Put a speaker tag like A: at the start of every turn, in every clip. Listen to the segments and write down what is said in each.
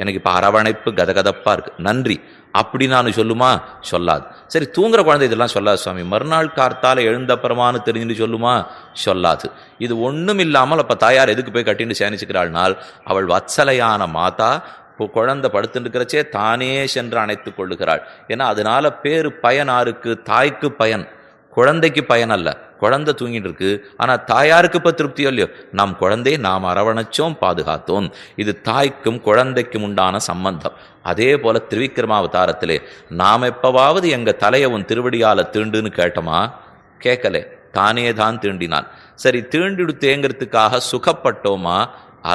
A: எனக்கு இப்போ அரவணைப்பு கதகதப்பா இருக்கு, நன்றி அப்படி நான் சொல்லுமா? சொல்லாது. சரி, தூங்குற குழந்தை இதெல்லாம் சொல்லாது சுவாமி, மறுநாள் கார்த்தால எழுந்தப்புறமானு தெரிஞ்சுட்டு சொல்லுமா? சொல்லாது. இது ஒன்றும் இல்லாமல் அப்போ தாயார் எதுக்கு போய் கட்டின்னு சேனிச்சுக்கிறாள்னால், அவள் வத்சலையான மாதா குழந்தை படுத்துட்டு இருக்கிறச்சே தானே சென்று அணைத்து கொள்ளுகிறாள். ஏன்னா அதனால பேரு பயனாருக்கு, தாய்க்கு பயன், குழந்தைக்கு பயன் அல்ல. குழந்தை தூங்கிட்டு இருக்கு, ஆனா தாயாருக்கு இப்ப திருப்தியோ இல்லையோ, நம் குழந்தையை நாம் அரவணைச்சோம், பாதுகாத்தோம். இது தாய்க்கும் குழந்தைக்கும் உண்டான சம்பந்தம். அதே போல திருவிக்கிரமாவதாரத்திலே நாம் எப்பவாவது எங்க தலையை உன் திருவடியால தீண்டுன்னு கேட்டோமா? கேட்கல, தானே தான் தீண்டினான். சரி, தீண்டிடுத்தேங்கிறதுக்காக சுகப்பட்டோமா?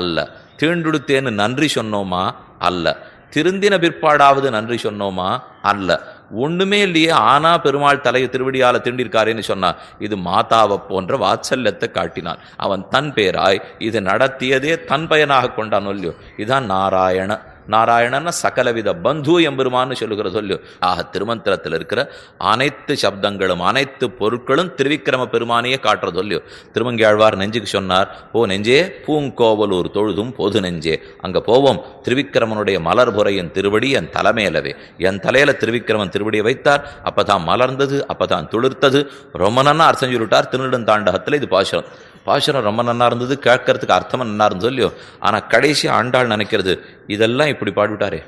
A: அல்ல. தீண்டுடுத்தேன்னு நன்றி சொன்னோமா? அல்ல. திருந்தின பிற்பாடாவது நன்றி சொன்னோமா? அல்ல. ஒண்ணுமே இல்லையே, ஆனா பெருமாள் தலையை திருவடியால தீண்டிருக்காரேன்னு சொன்னா, இது மாதாவை போன்ற வாத்சல்யத்தை காட்டினான். அவன் தன் பேராய் இது நடத்தியதே தன் பயனாக கொண்டான் இல்லையோ. இதுதான் நாராயண. நாராயணன்னா சகலவித பந்து எம்பெருமான்னு சொல்லுகிற சொல்லியோ. ஆக திருமந்திரத்தில் இருக்கிற அனைத்து சப்தங்களும் அனைத்து பொருட்களும் திருவிக்கிரம பெருமானையே காட்டுறது இல்லையோ. திருமங்கியாழ்வார் நெஞ்சுக்கு சொன்னார், ஓ நெஞ்சே பூங்கோவலூர் தொழுதும் பொது நெஞ்சே, அங்க போவோம். திருவிக்கிரமனுடைய மலர்புரை என் திருவடி என் தலைமையிலவே, என் தலையில திருவிக்கிரமன் திருவடியை வைத்தார், அப்பதான் மலர்ந்தது, அப்பதான் துளிர்த்தது. ரொம்ப நன்னா அர்த்தம் சொல்லிவிட்டார். திருநெடுந்தாண்டகத்தில் இது பாசுரம். பாசுரம் ரொம்ப நன்னா இருந்தது, கேட்கறதுக்கு அர்த்தமும் நன்னா இருந்தது இல்லையோ. ஆனா கடைசி ஆண்டாள் நினைக்கிறது, இதெல்லாம் இப்படி பாடிவிட்டாரே,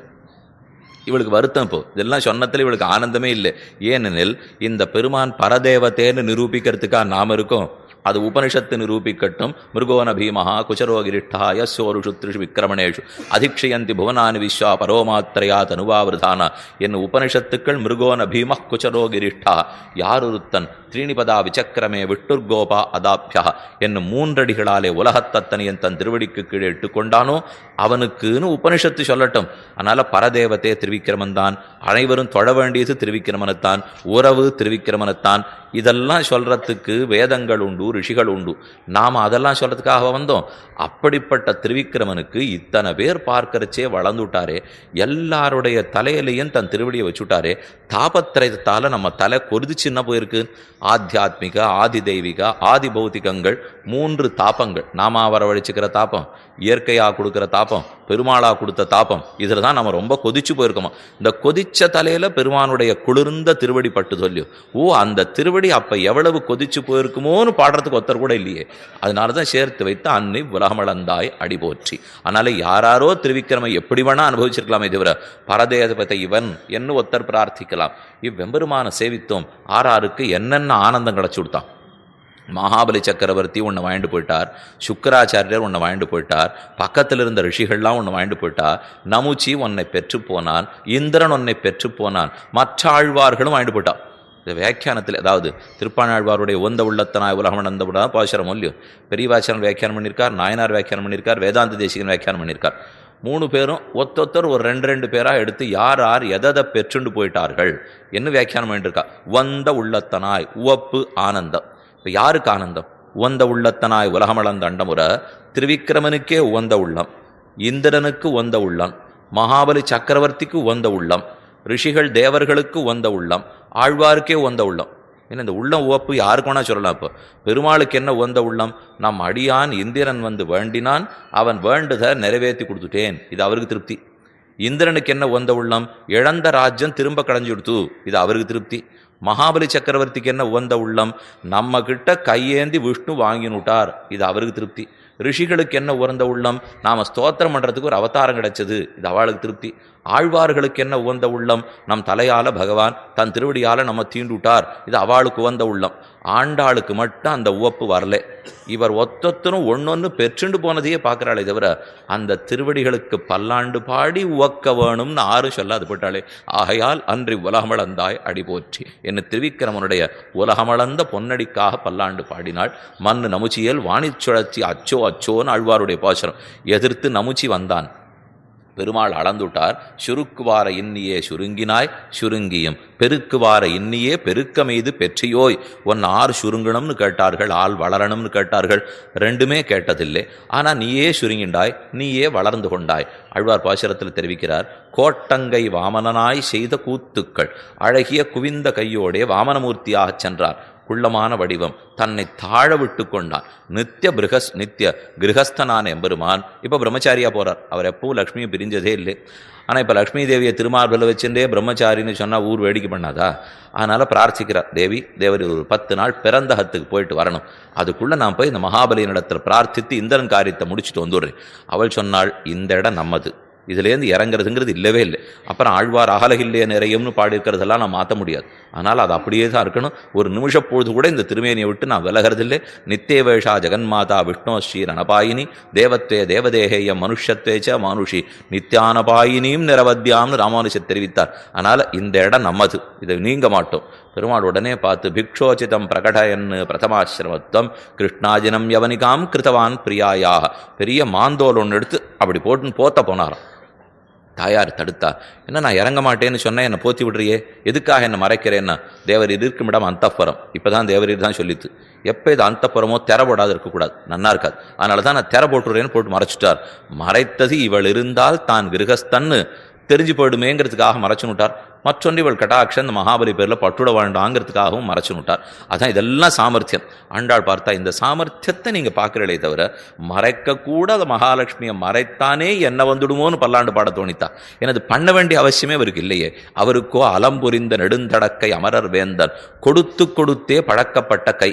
A: இவளுக்கு வருத்தம். இப்போ இதெல்லாம் சொன்னத்துல இவளுக்கு ஆனந்தமே இல்லை. ஏனெனில் இந்த பெருமான் பரதேவத்தேன்னு நிரூபிக்கிறதுக்காக நாம் இருக்கோம். அது உபனிஷத்து நிரூபிக்கட்டும். மிருகோன பீமஹா குச்சரோகிரிஷ்டா யஸ்யோருஷு த்ரிஷு விக்கிரமணேஷு அதிக்ஷயந்தி புவனானி விஸ்வா பரோமாத்திரையா தனுவாவிருதானா என்ன உபனிஷத்துக்கள் மிருகோன பீம குச்சரோகிரிஷ்டா, யாருத்தன் திரீணிபதா விசக்கிரமே விட்டுர்கோபா அதாபியா என்னும் மூன்றடிகளாலே உலகத்தத்தனையன் தன் திருவடிக்கு கீழே இட்டுக்கொண்டானோ அவனுக்குன்னு உபனிஷத்து சொல்லட்டும். அதனால பரதேவத்தே திருவிக்கிரமன் தான், அனைவரும் தொழ வேண்டியது திருவிக்கிரமனைத்தான், உறவு திருவிக்கிரமனைத்தான். இதெல்லாம் சொல்றதுக்கு வேதங்கள் உண்டு, ரிஷிகள் உண்டு. நாம் அதெல்லாம் சொல்றதுக்காக வந்தோம். அப்படிப்பட்ட திருவிக்கிரமனுக்கு இத்தனை பேர் பார்க்கறச்சே வளர்ந்துட்டாரே, எல்லாருடைய தலையிலையும் தன் திருவடியை வச்சுட்டாரே. தாபத்திரயத்தால நம்ம தலை கொதிச்சுன்னா போயிருக்கு. ஆத்தியாத்மிக, ஆதி தெய்வீக, ஆதி பௌத்திகங்கள், மூன்று தாபங்கள். நாம வரவழைச்சுக்கிற தாபம், இயற்கையா கொடுக்கிற தாபம், பெருமாளா கொடுத்த தாபம். இதுல தான் நம்ம ரொம்ப கொதிச்சு போயிருக்கோமா. இந்த கொதிச்ச தலையில பெருமானுடைய குளிர்ந்த திருவடி பட்டு சொல்லி, ஓ அந்த திருவடி அப்ப எவ்வளவு கொதிச்சு போயிருக்குமோன்னு பாடுறதுக்கு ஒருத்தர் கூட இல்லையே. அதனாலதான் சேர்த்து வைத்து அன்னை உலகமளந்தாய் அடி போற்றி. அதனால யாராரோ திருவிக்கிரமை எப்படி வேணா அனுபவிச்சிருக்கலாமே தவிர பரதேவதை இவன் என்று ஒருத்தர் பிரார்த்திக்கலாம். இவ்வெம்பெருமான சேவித்தோம். ஆறாருக்கு என்னென்ன ஆனந்தம் கிடைச்சு கொடுத்தான். மகாபலி சக்கரவர்த்தி உன்னை வாங்கிட்டு போயிட்டார், சுக்கராச்சாரியர் உன்னை வாங்கிட்டு போயிட்டார், பக்கத்தில் இருந்த ரிஷிகள்லாம் உன்னை வாங்கிட்டு போயிட்டார், நமுச்சி உன்னை பெற்று போனான், இந்திரன் உன்னை பெற்று போனான், மற்ற ஆழ்வார்களும் வாங்கிட்டு போயிட்டான். இந்த வியாக்கியானத்தில், அதாவது திருப்பாணாழ்வாருடைய ஒந்த உள்ளத்தனாய் உலகமணந்த விட பாசுரம் இல்லையோ, பெரியவாச்சரன் வியாக்கியானம் பண்ணியிருக்கார், நாயனார் வியாக்கியானம் பண்ணியிருக்கார், வேதாந்த தேசிகன் வியாக்கியானம் பண்ணியிருக்கார். மூணு பேரும் ஒத்தொத்தர் ஒரு ரெண்டு பேராக எடுத்து யார் யார் எதை பெற்றுண்டு போயிட்டார்கள் என்ன வியாக்கியானம் பண்ணியிருக்கா. வந்த உள்ளத்தனாய் உவப்பு ஆனந்தம். இப்போ யாருக்கு ஆனந்தம்? உவந்த உள்ளத்தனாய் உலகமளந்த அண்டமுறை திருவிக்கிரமனுக்கே உவந்த உள்ளம், இந்திரனுக்கு உவந்த உள்ளம், மகாபலி சக்கரவர்த்திக்கு உவந்த உள்ளம், ரிஷிகள் தேவர்களுக்கு உவந்த உள்ளம், ஆழ்வாருக்கே உவந்த உள்ளம். ஏன்னா இந்த உள்ளம் உவப்பு யாருக்கு வேணா சொல்லலாம். இப்போ பெருமாளுக்கு என்ன உவந்த உள்ளம்? நம் அடியான் இந்திரன் வந்து வேண்டினான், அவன் வேண்டுத நிறைவேற்றி கொடுத்துட்டேன், இது அவருக்கு திருப்தி. இந்திரனுக்கு என்ன உவந்த உள்ளம்? இழந்த ராஜ்யம் திரும்ப கடைஞ்சு கொடுத்து, இது அவருக்கு திருப்தி. மகாபலி சக்கரவர்த்திக்கு என்ன உவந்த உள்ளம்? நம்ம கிட்ட கையேந்தி விஷ்ணு வாங்கினுட்டார், இது அவருக்கு திருப்தி. ரிஷிகளுக்கு என்ன உவந்த உள்ளம்? நாம ஸ்தோத்திரம் பண்றதுக்கு ஒரு அவதாரம் கிடைச்சது, இது அவளுக்கு திருப்தி. ஆழ்வார்களுக்கு என்ன உவந்த உள்ளம்? நம் தலையால பகவான் தன் திருவடியால நம்ம தீண்டுட்டார், இது அவளுக்கு உவந்த உள்ளம். ஆண்டாளுக்கு மட்டும் அந்த உவப்பு வரல. இவர் ஒத்தொத்தரும் ஒன்னொன்னு பெற்றுண்டு போனதையே பார்க்கிறாளே தவிர அந்த திருவடிகளுக்கு பல்லாண்டு பாடி உவக்க வேணும்னு ஆறு சொல்லாது போட்டாளே. ஆகையால் அன்றி உலகமளந்தாய் அடி போற்றி என்ன திருவிக்கிரமனுடைய உலகமளந்த பொன்னடிக்காக பல்லாண்டு பாடினாள். மண்ணு நமுச்சியல் வாணிச் சுழற்சி அச்சோ அச்சோன்னு ஆழ்வாருடைய பாசுரம். எதிர்த்து நமுச்சி வந்தான், பெருமாள் அளந்துட்டார். சுருக்குவார இன்னியே சுருங்கினாய் சுருங்கியும், பெருக்குவார இன்னியே பெருக்க மீது பெற்றியோய். ஒன்னு ஆறு சுருங்கணும்னு கேட்டார்கள், ஆள் வளரணும்னு கேட்டார்கள், ரெண்டுமே கேட்டதில்லை. ஆனா நீயே சுருங்கிண்டாய், நீயே வளர்ந்து கொண்டாய். ஆழ்வார் பாசுரத்தில் தெரிவிக்கிறார், கோட்டங்கை வாமனனாய் செய்த கூத்துக்கள், அழகிய குவிந்த கையோடே வாமனமூர்த்தியாக சென்றார். குள்ளமான வடிவம், தன்னை தாழ விட்டு கொண்டான். நித்திய கிரகஸ்தனான எம்பெருமான் இப்போ பிரம்மச்சாரியா போறார். அவர் எப்பவும் லக்ஷ்மியை பிரிஞ்சதே இல்லை. ஆனால் இப்போ லக்ஷ்மி தேவியை திருமார்பில் வச்சுட்டே பிரம்மச்சாரின்னு சொன்னால் ஊர் வேடிக்கை பண்ணாதா? அதனால் பிரார்த்திக்கிறார், தேவர் ஒரு 10 நாள் பிறந்தகத்துக்கு போயிட்டு வரணும், அதுக்குள்ளே நான் போய் இந்த மகாபலியினிடத்தில் பிரார்த்தித்து இந்திரன் காரியத்தை முடிச்சுட்டு வந்துடுறேன். அவள் சொன்னாள், இந்த இடம் நம்மது, இதுலேருந்து இறங்குறதுங்கிறது இல்லவே இல்லை. அப்புறம் ஆழ்வார் அகலகில்லையே நிறையும்னு பாடியிருக்கிறதெல்லாம் நான் மாற்ற முடியாது. அதனால் அது அப்படியே தான் இருக்கணும். ஒரு நிமிஷப்பொழுது கூட இந்த திருமேனியை விட்டு நான் விலகிறதில்லை. நித்தியவேஷா ஜெகன்மாதா விஷ்ணோ ஸ்ரீ ரணபாயினி தேவத்வே தேவதேகேய மனுஷத்வேச்ச மானுஷி நித்யானபாயினியும் நிரவத்தியாம்னு ராமானுஷர் தெரிவித்தார். அதனால் இந்த இடம் நம்மது, இதை நீங்க மாட்டோம். பெருமாள் உடனே பார்த்து பிக்ஷோச்சிதம் பிரகடயன்னு பிரதமாசிரமத்துவம் கிருஷ்ணாஜினம் யவனிகாம் கிருத்தவான் பிரியாயாக பெரிய மாந்தோல் ஒன்று எடுத்து அப்படி போட்டுன்னு போத்த போனாராம். தாயார் தடுத்தா, என்ன நான் இறங்க மாட்டேன்னு சொன்னேன், என்னை போத்தி விடுறியே, எதுக்காக என்னை மறைக்கிறேன்னா, தேவரீர் இருக்கும் இடம் அந்தப்புறம். இப்போ தான் தேவரீர் தான் சொல்லித்து, எப்போ இது அந்தப்புறமோ திற போடாது இருக்கக்கூடாது, நன்னா இருக்காது. அதனால தான் நான் திற போட்டுறேன்னு போட்டு மறைச்சிட்டார். மறைத்தது இவள் இருந்தால் தான் கிரகஸ்தன்னு தெரிஞ்சு போயிடுமேங்கிறதுக்காக மறைச்சுனுட்டார். மற்றொன்று இவள் கடாட்சன் இந்த மகாபலி பேரில் பட்டுட வேண்டாங்கிறதுக்காகவும் மறைச்சுனுட்டார். அதான் இதெல்லாம் சாமர்த்தியம். ஆண்டாள் பார்த்தா, இந்த சாமர்த்தியத்தை நீங்கள் பார்க்குறீங்களே தவிர மறைக்கக்கூட அந்த மகாலட்சுமியை மறைத்தானே என்ன வந்துடுமோன்னு பல்லாண்டு பாட தோணித்தா. எனது பண்ண வேண்டிய அவசியமே அவருக்கு இல்லையே. அவருக்கோ அலம்புரிந்த நெடுந்தடக்கை அமரர் வேந்தன், கொடுத்து கொடுத்தே பழக்கப்பட்ட கை,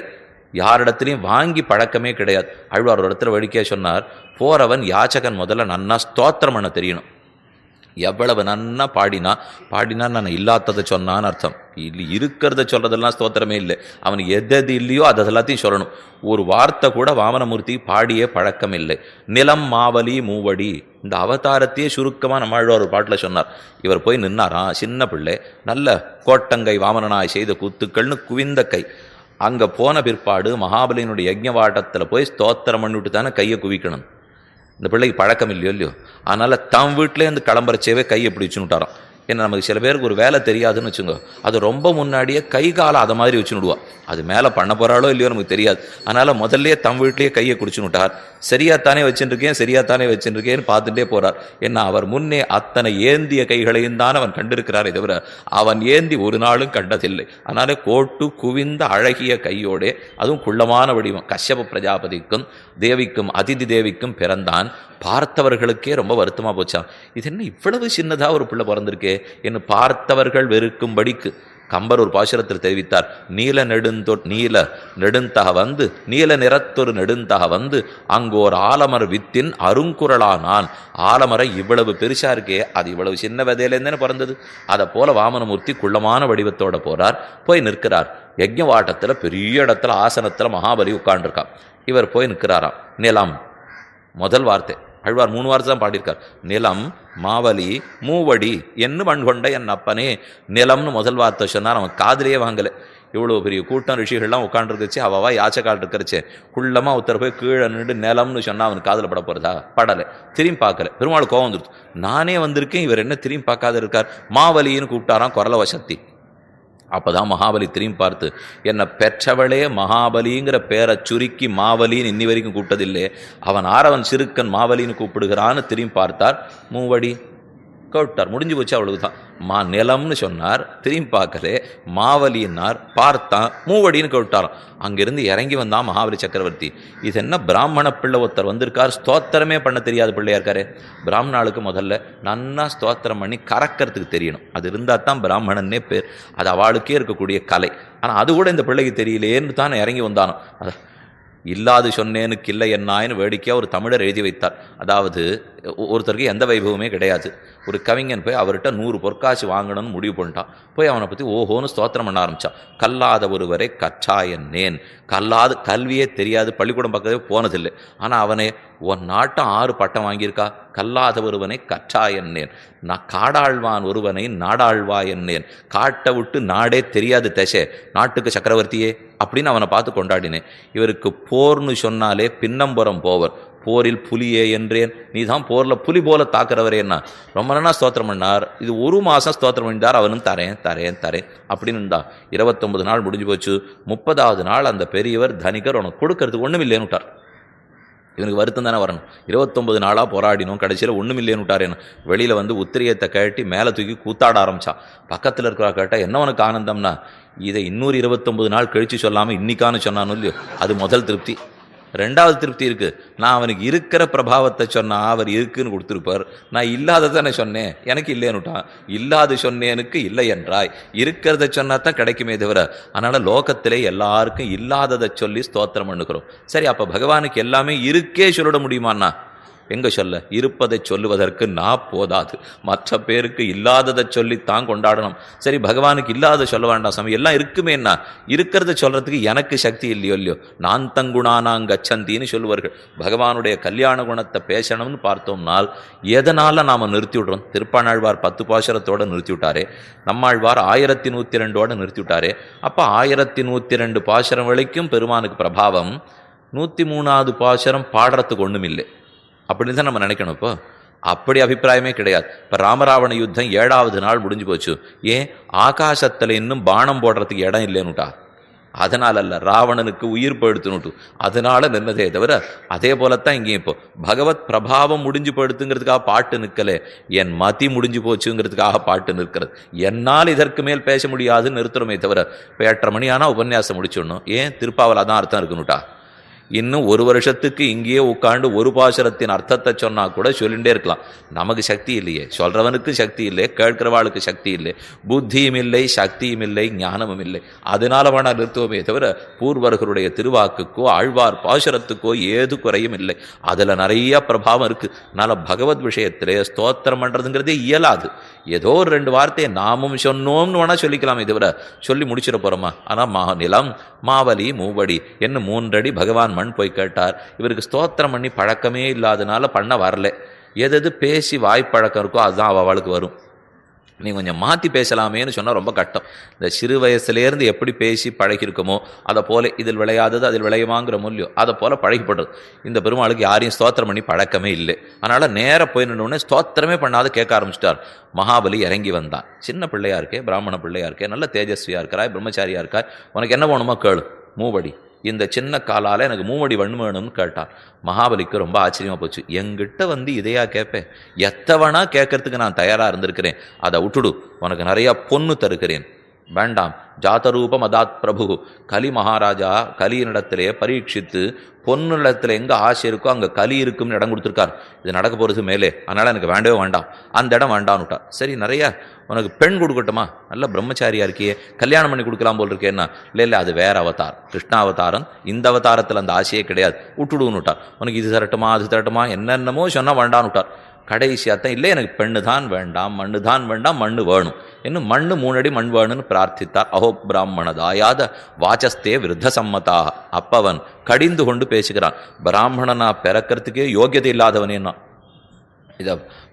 A: யாரிடத்துலையும் வாங்கி பழக்கமே கிடையாது. ஆழ்வார் ஒரு இடத்துல வழிக்கே சொன்னார், போறவன் யாச்சகன் முதல்ல நன்னா ஸ்தோத்திரம் பண்ண தெரியணும். எவ்வளவு நன்னா பாடினா நான் இல்லாததை சொன்னான்னு அர்த்தம் இல்லை. இருக்கிறத சொல்றதெல்லாம் ஸ்தோத்திரமே இல்லை. அவனுக்கு எது இல்லையோ அதை எல்லாத்தையும் சொல்லணும். ஒரு வார்த்தை கூட வாமனமூர்த்தி பாடியே பழக்கம் இல்லை. நிலம் மாவலி மூவடி, இந்த அவதாரத்தையே சுருக்கமாக நம்மாழ்வார் ஒரு பாட்டில் சொன்னார். இவர் போய் நின்னாராம், சின்ன பிள்ளை, நல்ல கோட்டங்கை வாமனனாய் செய்த கூத்துக்கள்னு குவிந்த கை. அங்கே போன பிற்பாடு மகாபலியினுடைய யஜ்ஞவாட்டத்தில் போய் ஸ்தோத்திரம் பண்ணிவிட்டு தானே கையை குவிக்கணும். இந்த பிள்ளைக்கு பழக்கம் இல்லையோ. அதனால் தம் வீட்டிலேருந்து கிளம்புறச்சேவே கை எப்படி வச்சுனுட்டாராம். ஏன்னா நமக்கு சில பேருக்கு ஒரு வேலை தெரியாதுன்னு வச்சுங்க, அது ரொம்ப முன்னாடியே கை காலை அதை மாதிரி வச்சுனுடுவா. அது மேலே பண்ண போகிறாளோ இல்லையோ நமக்கு தெரியாது. அதனால் முதல்லையே தம் வீட்லேயே கையை குடிச்சுனுட்டார். சரியாத்தானே வச்சுருக்கேன்னு பார்த்துட்டே போகிறார். ஏன்னா அவர் முன்னே அத்தனை ஏந்திய கைகளையும் தான் அவன் கண்டிருக்கிறாரே தவிர அவன் ஏந்தி ஒரு நாளும் கண்டதில்லை. அதனால கோட்டு குவிந்த அழகிய கையோடே, அதுவும் குள்ளமான வடிவம், கஷ்யப பிரஜாபதிக்கும் தேவிக்கும் அதிதி தேவிக்கும் பிறந்தான். பார்த்தவர்களுக்கே ரொம்ப வருத்தமாக போச்சான். இது என்ன இவ்வளவு சின்னதாக ஒரு பிள்ளை பிறந்திருக்கே என்று பார்த்தவர்கள் வெறுக்கும்படிக்கு கம்பர் ஒரு பாசுரத்தில் தெரிவித்தார். நீல நெடுந்தக வந்து நீல நிறத்தொரு நெடுந்தக வந்து அங்கோர் ஆலமர் வித்தின் அருங்குரலானான். ஆலமரை இவ்வளவு பெருசா இருக்கே, அது இவ்வளவு சின்ன விதையிலேருந்தே பிறந்தது. அதை போல வாமனமூர்த்தி குள்ளமான வடிவத்தோட போறார். போய் நிற்கிறார். யஜ்ஞவாட்டத்தில் பெரிய இடத்துல ஆசனத்தில் மகாபலி உட்காண்டிருக்கான். இவர் போய் நிற்கிறாராம். நிலம் முதல் வார்த்தை. ஆழ்வார் 3 வார்த்தை தான் பாடியிருக்கார். நிலம் மாவலி மூவடி என்று மண்கொண்ட என் அப்பனே. நிலம்னு முதல் வார்த்தை சொன்னார். அவன் காதிலேயே வாங்கலை. இவ்வளோ பெரிய கூட்டம் ரிஷிகள்லாம் உட்காந்துருக்குச்சு, அவவா யாச்சக்கால் இருக்கிறச்சே, குள்ளமாக ஒருத்தர் போய் கீழே நின்று நிலம்னு சொன்னால் அவனுக்கு காதில் பட போகிறதா? படலை. திரும்பி பார்க்கல. பெருமாள் கோவம் வந்துடுது. நானே வந்திருக்கேன், இவர் என்ன திரும்பி பார்க்காத இருக்கார்? மாவலின்னு கூப்பிட்டாராம் குரல வசத்தி. அப்போதான் மகாபலி திரும்பி பார்த்து, என்னை பெற்றவளே மகாபலிங்கிற பேரை சுருக்கி மாவலின்னு இன்னி வரைக்கும் கூப்பிட்டதில்லை, அவன் ஆரவன் சிறுக்கன் மாவலின்னு கூப்பிடுகிறான்னு திரும்பி பார்த்தார். மூவடி கேட்டார். முடிஞ்சு போச்சு, அவ்வளவுதான். நிலம்னு சொன்னார், திரும்பி பார்க்கலே. மாவலின்னார், பார்த்தான், மூவடின்னு கேட்டாராம். அங்கிருந்து இறங்கி வந்தான் மகாபலி சக்கரவர்த்தி. இது என்ன பிராமண பிள்ளை ஒருத்தர் வந்திருக்கார், ஸ்தோத்திரமே பண்ண தெரியாத பிள்ளையா இருக்காரு. பிராமணாளுக்கு முதல்ல நன்னா ஸ்தோத்திரம் பண்ணி கறக்கிறதுக்கு தெரியணும். அது இருந்தால் தான் பிராமணன்னே பேர். அது அவளுக்கே இருக்கக்கூடிய கலை. ஆனால் அது கூட இந்த பிள்ளைக்கு தெரியலேன்னு தான் இறங்கி வந்தானோ. இல்லாது சொன்னேனுக்கு இல்லை என்னாயின்னு வேடிக்கையாக ஒரு தமிழர் எழுதி வைத்தார். அதாவது ஒருத்தருக்கு எந்த வைபவமே கிடையாது. ஒரு கவிஞன் போய் அவர்கிட்ட 100 பொற்காசு வாங்கணும்னு முடிவு பண்ணிட்டான். போய் அவனை பற்றி ஓஹோன்னு ஸ்தோத்திரம் பண்ண ஆரம்பித்தான். கல்லாத ஒருவரை கற்றாயன்னேன். கல்வியே தெரியாது, பள்ளிக்கூடம் பக்கத்தே போனதில்லை. ஆனால் அவனே உன் நாட்டம் 6 பட்டம் வாங்கியிருக்கா. கல்லாத ஒருவனை கற்றாயன்னேன். நான் காடாழ்வான் ஒருவனை நாடாழ்வா என்னேன். காட்டை விட்டு நாடே தெரியாது தசே, நாட்டுக்கு சக்கரவர்த்தியே அப்படின்னு அவனை பார்த்து கொண்டாடினேன். இவருக்கு போர்னு சொன்னாலே பின்னம்புறம் போவர். போரில் புலியே என்றேன், நீ தான் போரில் புலி போல தாக்குறவரேன்னா ரொம்ப நாள் ஸ்தோத்திரம் பண்ணார். இது 1 மாதம் ஸ்தோத்திரம் பண்ணிட்டார். அவனும் தரேன் அப்படின்னு இருந்தா. 29 நாள் முடிஞ்சு போச்சு. 30வது நாள் அந்த பெரியவர் தனிகர் உனக்கு கொடுக்கறதுக்கு ஒன்றும் இல்லைன்னு விட்டார். இவனுக்கு வருத்தம் தானே வரணும். 29 நாளாக போராடினோம், கடைசியில் ஒன்றும் இல்லைன்னு விட்டாரேன்னு வெளியில் வந்து உத்திரியத்தை கட்டி மேலே தூக்கி கூத்தாட ஆரம்பிச்சான். பக்கத்தில் இருக்கிறா கேட்டால் என்ன உனக்கு ஆனந்தம்னா, இதை இன்னொரு 29 நாள் கழித்து சொல்லாமல் இன்னைக்கானு சொன்னானோ இல்லையோ, அது முதல் திருப்தி. ரெண்டாவது திருப்தி இருக்குது, நான் அவனுக்கு இருக்கிற பிரபாவத்தை சொன்னால் அவர் இருக்குன்னு கொடுத்துருப்பார், நான் இல்லாததானே சொன்னேன், எனக்கு இல்லைன்னுட்டான். இல்லாது சொன்னேனுக்கு இல்லை என்றாய், இருக்கிறத சொன்னா தான் கிடைக்குமே தவிர. அதனால் லோகத்திலே எல்லாருக்கும் இல்லாததை சொல்லி ஸ்தோத்திரம் பண்ணுகிறோம். சரி, அப்போ பகவானுக்கு எல்லாமே இருக்கே சொல்லிட முடியுமாண்ணா? எங்கே சொல்ல, இருப்பதை சொல்லுவதற்கு நான் போதாது, மற்ற பேருக்கு இல்லாததை சொல்லித்தான் கொண்டாடணும். சரி, பகவானுக்கு இல்லாத சொல்ல வேண்டாம் சாமி, எல்லாம் இருக்குமேன்னா இருக்கிறத சொல்கிறதுக்கு எனக்கு சக்தி இல்லையோ. நான் தங்குணானாங்க அச்சந்தின்னு சொல்லுவார்கள். பகவானுடைய கல்யாண குணத்தை பேசணும்னு பார்த்தோம்னால் எதனால் நாம் நிறுத்தி விடுறோம்? திருப்பாணாழ்வார் 10 பாசுரத்தோடு நிறுத்தி விட்டாரே, நம்மாழ்வார் 1102 நிறுத்தி விட்டாரே. அப்போ 1102 பாசுரம் வரைக்கும் பெருமானுக்கு பிரபாவம், 103வது பாசுரம் பாடுறதுக்கு ஒன்றும் இல்லை அப்படின்னு தான் நம்ம நினைக்கணும். இப்போ அப்படி அபிப்பிராயமே கிடையாது. இப்போ ராமராவண யுத்தம் 7வது நாள் முடிஞ்சு போச்சு. ஏன்? ஆகாசத்தில் இன்னும் பானம் போடுறதுக்கு இடம் இல்லைன்னுட்டா. அதனால அல்ல, ராவணனுக்கு உயிர் போயிடுத்துனுட்டு அதனால நின்னதே தவிர. அதே போலத்தான் இங்கேயும் இப்போ பகவத் பிரபாவம் முடிஞ்சு போயிடுத்துங்கிறதுக்காக பாட்டு நிற்கலே, என் மதி முடிஞ்சு போச்சுங்கிறதுக்காக பாட்டு நிற்கிறது. என்னால் இதற்கு மேல் பேச முடியாதுன்னு நிறுத்துறமே தவிர. இப்போ 8:30 மணி ஆனால் உபன்யாசம் முடிச்சிடணும். ஏன்? திருப்பாவல தான் அர்த்தம் இருக்குன்னுட்டா. இன்னும் 1 வருஷத்துக்கு இங்கேயே உட்காந்து ஒரு பாசுரத்தின் அர்த்தத்தை சொன்னா கூட சொல்லிகிட்டே இருக்கலாம். நமக்கு சக்தி இல்லையே, சொல்றவனுக்கு சக்தி இல்லை, கேட்கிறவாளுக்கு சக்தி இல்லை, புத்தியும் இல்லை, சக்தியும் இல்லை, ஞானமும் இல்லை. அதனால வேணா நிறுத்துவோமே தவிர பூர்வர்களுடைய திருவாக்குக்கோ ஆழ்வார் பாசுரத்துக்கோ ஏது குறையும் இல்லை. அதுல நிறைய பிரபாவம் இருக்கு. அதனால பகவத் விஷயத்திலே ஸ்தோத்திரம் பண்றதுங்கிறதே இயலாது. ஏதோ ஒரு 2 வார்த்தையை நாமும் சொன்னோம்னு வேணா சொல்லிக்கலாமே தவிர சொல்லி முடிச்சிட போறோமா? ஆனால் நிலம் மாவலி மூவடி என்ன 3 அடி பகவான் மண் போய் கேட்டார். இவருக்கு ஸ்தோத்திரம் பண்ணி பழக்கமே இல்லாதனால பண்ண வரல. எது பேசி வாய்ப்பழக்கம் இருக்கோ அதுதான் அவளுக்கு வரும். நீ கொஞ்சம் மாற்றி பேசலாமேன்னு சொன்னால் ரொம்ப கஷ்டம். இந்த சிறு வயசுலேருந்து எப்படி பேசி பழகிருக்குமோ அதை போல இதில் விளையாதது அதில் விளையுமாங்கிற மூல்யம் அதை போல் பழகிப்படுறது. இந்த பெருமாளுக்கு யாரையும் ஸ்தோத்திரம் பண்ணி பழக்கமே இல்லை. அதனால் நேராக போய் நின்னோடனே ஸ்தோத்திரமே பண்ணாத கேட்க ஆரம்பிச்சிட்டார். மகாபலி இறங்கி வந்தான். சின்ன பிள்ளையா இருக்கே, பிராமண பிள்ளையா இருக்கே, நல்ல தேஜஸ்வியாக இருக்கிறாய், பிரம்மச்சாரியாக இருக்காய், உனக்கு என்ன வேணுமோ கேளு, மூவடி, இந்த சின்ன காலால் எனக்கு 3 அடி வண்ணு வேணும்னு கேட்டான். மகாபலிக்கு ரொம்ப ஆச்சரியமாக போச்சு. எங்கிட்ட வந்து இதையா கேட்பேன்? எத்தவனா கேட்கறதுக்கு நான் தயாராக இருந்திருக்கிறேன். அதை விட்டுடு, உனக்கு நிறையா பொண்ணு தருகிறேன். வேண்டாம், ஜாதரூபம் அதாத் பிரபு. கலி மகாராஜா கலியினிடத்திலே பரீட்சித்து பொண்ணுடத்தில் எங்கே ஆசை இருக்கோ அங்கே கலி இருக்கும்னு இடம் கொடுத்துருக்கார். இது நடக்க போகிறது மேலே, அதனால் எனக்கு வேண்டவே வேண்டாம், அந்த இடம் வேண்டான்னுட்டா. சரி, நிறையா உனக்கு பெண் கொடுக்கட்டுமா? நல்ல பிரம்மச்சாரியா இருக்கியே, கல்யாணம் பண்ணி கொடுக்கலாம் போல் இருக்கேன்னா. இல்லை, அது வேற அவதார், கிருஷ்ணாவதாரம். இந்த அவதாரத்தில் அந்த ஆசையே கிடையாது, விட்டுடுன்னுட்டார். உனக்கு இது தரட்டுமா அது தரட்டுமா என்னென்னமோ சொன்னால் வேண்டான்னுட்டார். கடைசியாத்தான் இல்லை, எனக்கு பெண்ணு தான் வேண்டாம், மண்ணு தான் வேண்டாம், மண்ணு வேணும். இன்னும் மண்ணு 3 அடி மண் வேணும்னு பிரார்த்தித்தார். அஹோ பிராமணதாயாத வாச்சஸ்தே விருத்த சம்மதாக. அப்பவன் கடிந்து கொண்டு பேசுகிறான். பிராமணனா பிறக்கிறதுக்கே யோகியதை இல்லாதவனேன்னா. இதை